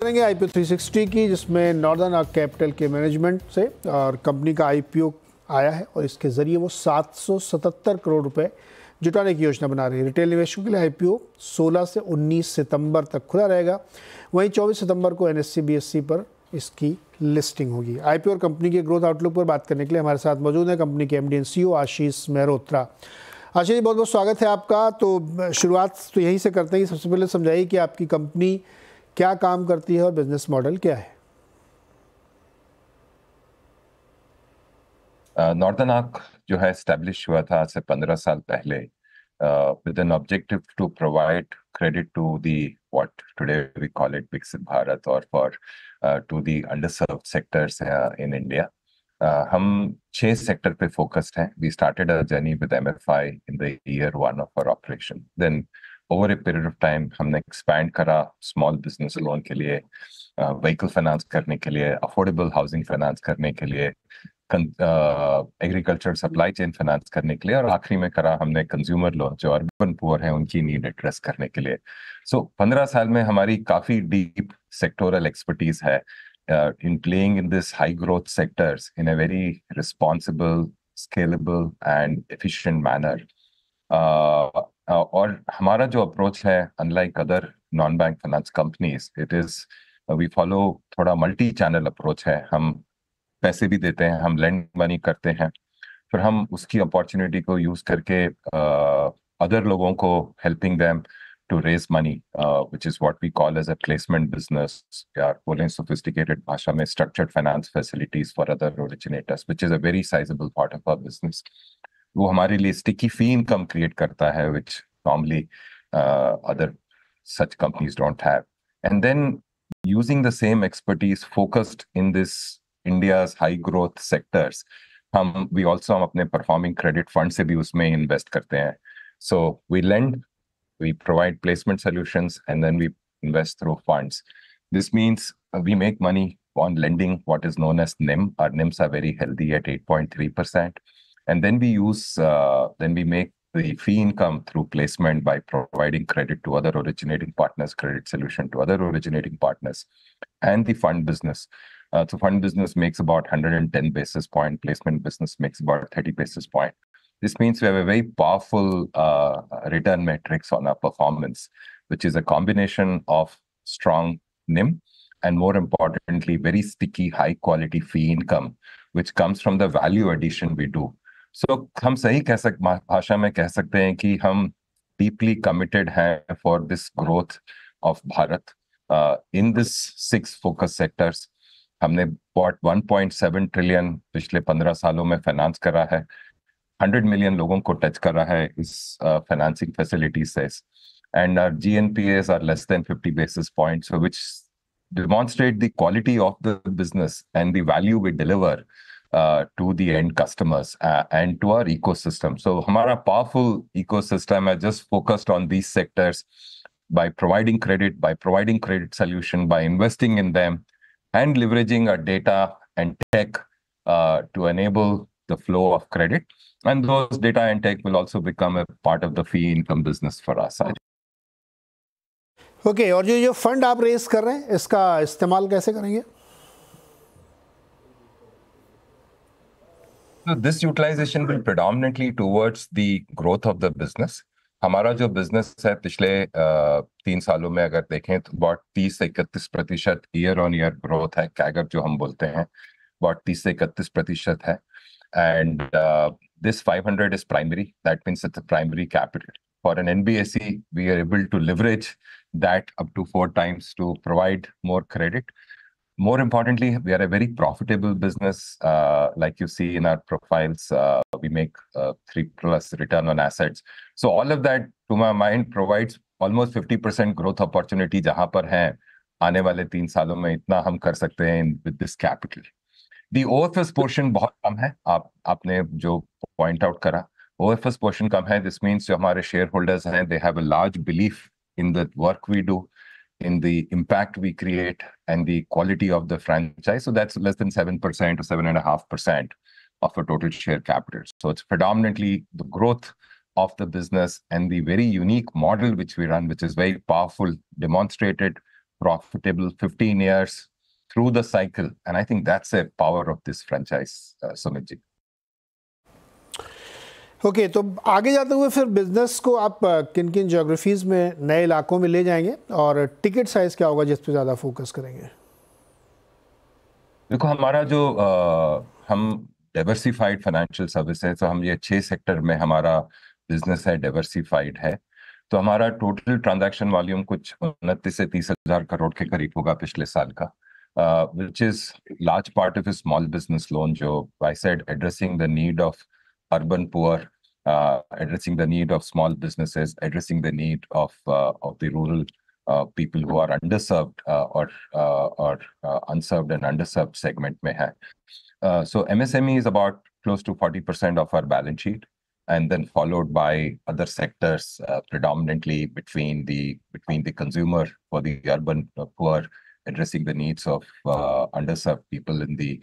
करेंगे आईपीओ 360 की, जिसमें नॉर्दर्न आर्क कैपिटल के मैनेजमेंट से और कंपनी का आईपीओ आया है और इसके ज़रिए वो 777 करोड़ रुपए जुटाने की योजना बना रही है। रिटेल निवेशकों के लिए आईपीओ 16 से 19 सितंबर तक खुला रहेगा। वहीं 24 सितंबर को एनएससी बीएससी पर इसकी लिस्टिंग होगी। आईपीओ और कंपनी के ग्रोथ आउटलुक पर बात करने के लिए हमारे साथ मौजूद है कंपनी के एमडी एंड सीईओ आशीष मेहरोत्रा। आशीष जी, बहुत बहुत स्वागत है आपका। तो शुरुआत तो यहीं से करते हैं कि सबसे पहले समझाइए कि आपकी कंपनी क्या काम करती है और बिजनेस मॉडल क्या है। नॉर्दर्न आर्क जो है एस्टेब्लिश हुआ था आज से 15 साल पहले with an objective to provide credit to the what today we call it Viksit Bharat और for to the underserved sectors in India. हम 6 सेक्टर पे फोकस्ड हैं। We started a journey with MFI in the year 1 of our operation. Then over a period of time हमने expand करा small business loan के लिए, vehicle finance करने के लिए, अफोर्डेबल हाउसिंग फाइनेंस करने के लिए, एग्रीकल्चर सप्लाई चेन फाइनेंस करने के लिए, और आखिरी में करा हमने कंज्यूमर लोन जो अर्बन पुअर है उनकी नीड एड्रेस करने के लिए। सो 15 साल में हमारी काफी डीप सेक्टोरल एक्सपर्टीज है in playing in this high growth sectors in a very responsible, scalable and efficient manner. और हमारा जो अप्रोच है, unlike other non-bank finance companies, it is we follow थोड़ा मल्टी चैनल अप्रोच है। हम पैसे भी देते हैं, हम लेंड मनी करते हैं, फिर हम उसकी अपॉर्चुनिटी को यूज करके अदर लोगों को helping them to raise money, which is what we call as a placement business, या बोलें sophisticated भाषा में structured finance facilities for other originators, which is a very sizable part of our business. वो हमारे लिए sticky fee income create करता है, which normally other such companies don't have. And then using the same expertise focused in this India's high growth sectors, we also हम अपने performing credit fund से भी उसमें invest करते हैं. So we lend, we provide placement solutions, and then we invest through funds. This means we make money on lending, what is known as NIM. Our NIMs are very healthy at 8.3%. And then we make the fee income through placement by providing credit to other originating partners, credit solution to other originating partners, and the fund business. So fund business makes about 110 basis point, placement business makes about 30 basis point. This means we have a very powerful return metrics on our performance, which is a combination of strong NIM and, more importantly, very sticky, high-quality fee income, which comes from the value addition we do. So, हम सही भाषा में कह सकते हैं कि हम deeply committed हैं for this growth of Bharat in this 6 focus sectors. हमने about 1.7 trillion पिछले 15 सालों में फाइनेंस करा है, 100 मिलियन लोगों को टच कर रहा है इस फाइनेंसिंग फैसिलिटी से, and our GNPAs are less than 50 basis points, which demonstrate the quality of the business and the value we deliver to the end customers and to our ecosystem. So हमारा powerful ecosystem is just focused on these sectors by providing credit solution, by investing in them, and leveraging our data and tech to enable the flow of credit. And those data and tech will also become a part of the fee income business for us. Okay, और जो fund आप race कर रहे हैं इसका इस्तेमाल कैसे करेंगे? So this utilization will predominantly towards the growth of the business. हमारा जो बिजनेस है पिछले 3 सालों में अगर देखें तो about 30 से 31% ईयर ऑन ईयर ग्रोथ है, कैगर जो हम बोलते हैं, about 30 से 31% है. And this 500 is primary. That means it's a primary capital. For an NBFC, we are able to leverage that up to 4 times to provide more credit. More importantly, we are a very profitable business. Like you see in our profiles, we make 3+ return on assets. So all of that, to my mind, provides almost 50% growth opportunity जहां पर है आने वाले 3 सालों में इतना हम कर सकते हैं with this capital. The OFS portion बहुत कम है, आपने जो पॉइंट आउट करा, OFS portion कम है. This means जो हमारे शेयर होल्डर्स हैं, they have a large belief in the work we do, in the impact we create, and the quality of the franchise. So that's less than 7% or 7.5% of a total share capital. So it's predominantly the growth of the business and the very unique model which we run, which is very powerful, demonstrated profitable 15 years through the cycle. And I think that's a power of this franchise, Sumit ji. Okay, तो आगे जाते हुए फिर business को आप किन किन geographies में, नए इलाकों में ले जाएंगे और टिकट साइज क्या होगा जिस पे ज़्यादा फोकस करेंगे? देखो, हमारा जो हम डाइवर्सिफाइड फाइनेंशियल सर्विसेज, तो हम ये 6 सेक्टर में हमारा बिजनेस है, डाइवर्सिफाइड है। तो हमारा टोटल ट्रांजैक्शन वॉल्यूम कुछ 29 से 30 हजार करोड़ के करीब होगा पिछले साल का, which is large part of a small business loan, जो I said addressing the need of urban poor, addressing the need of small businesses, addressing the need of the rural people who are underserved or unserved and underserved segment mein hai. So MSME is about close to 40% of our balance sheet, and then followed by other sectors, predominantly between the consumer for the urban poor, addressing the needs of underserved people in the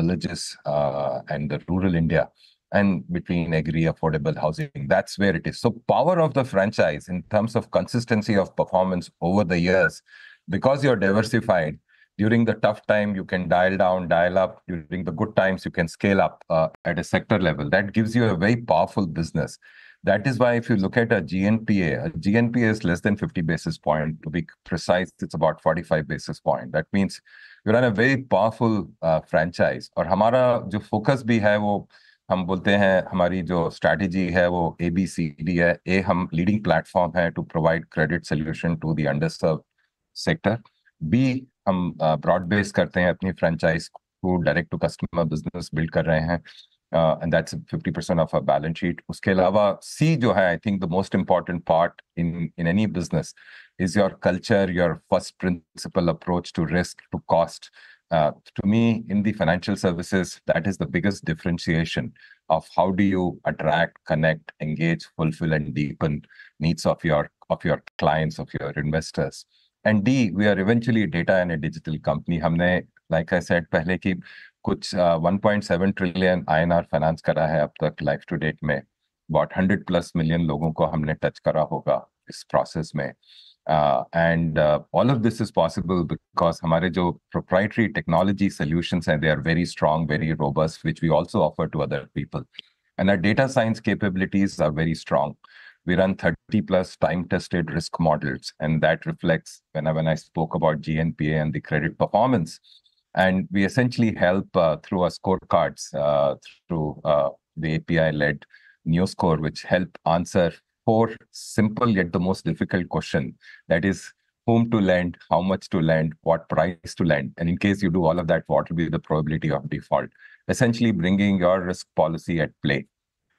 villages and the rural India, and between agri affordable housing. That's where it is. So power of the franchise in terms of consistency of performance over the years, because you're diversified. During the tough time, you can dial down, dial up. During the good times, you can scale up at a sector level. That gives you a very powerful business. That is why if you look at a GNPA is less than 50 basis point. To be precise, it's about 45 basis point. That means you run a very powerful franchise. और हमारा जो focus भी है वो हम बोलते हैं, हमारी जो strategy है वो ABCD है. A, हम leading platform है to provide credit solution to the underserved sector. B, हम ब्रॉड बेस करते हैं अपनी फ्रेंचाइज को, direct to customer business build कर रहे हैं, and that's 50% of our balance sheet. उसके अलावा सी जो है, I think the most important part in any business is your culture, your first principle approach to risk, to cost. To me, in the financial services, that is the biggest differentiation of how do you attract, connect, engage, fulfill, and deepen needs of your clients, of your investors. And D, we are eventually data and a digital company. हमने, like I said पहले, कि कुछ 1.7 trillion INR finance करा है अब तक life to date में. About 100+ million लोगों को हमने टच करा होगा इस प्रोसेस में. And all of this is possible because हमारे जो proprietary technology solutions हैं, they are very strong, very robust, which we also offer to other people. And our data science capabilities are very strong. We run 30+ time-tested risk models, and that reflects when I spoke about GNPA and the credit performance. And we essentially help through our scorecards, through the API-led NeoScore, which help answer 4 simple yet the most difficult question. That is, whom to lend, how much to lend, what price to lend. And in case you do all of that, what will be the probability of default? Essentially bringing your risk policy at play.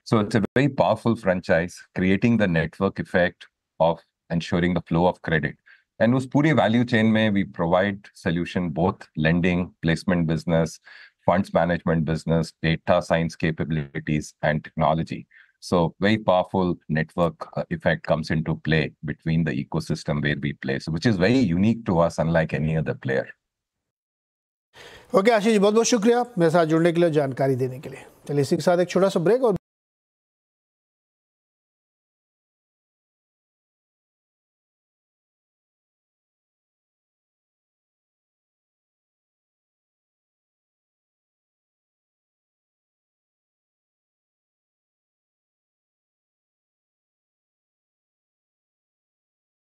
So it's a very powerful franchise, creating the network effect of ensuring the flow of credit. And उस पूरी value chain में we provide solution, both lending, placement business, funds management business, data science capabilities, and technology. So very powerful network effect comes into play between the ecosystem where we play, so which is very unique to us, unlike any other player. Okay Ashish ji, बहुत बहुत शुक्रिया मेरे साथ जुड़ने के लिए, जानकारी देने के लिए. चलिए इसी के साथ एक छोटा सा ब्रेक और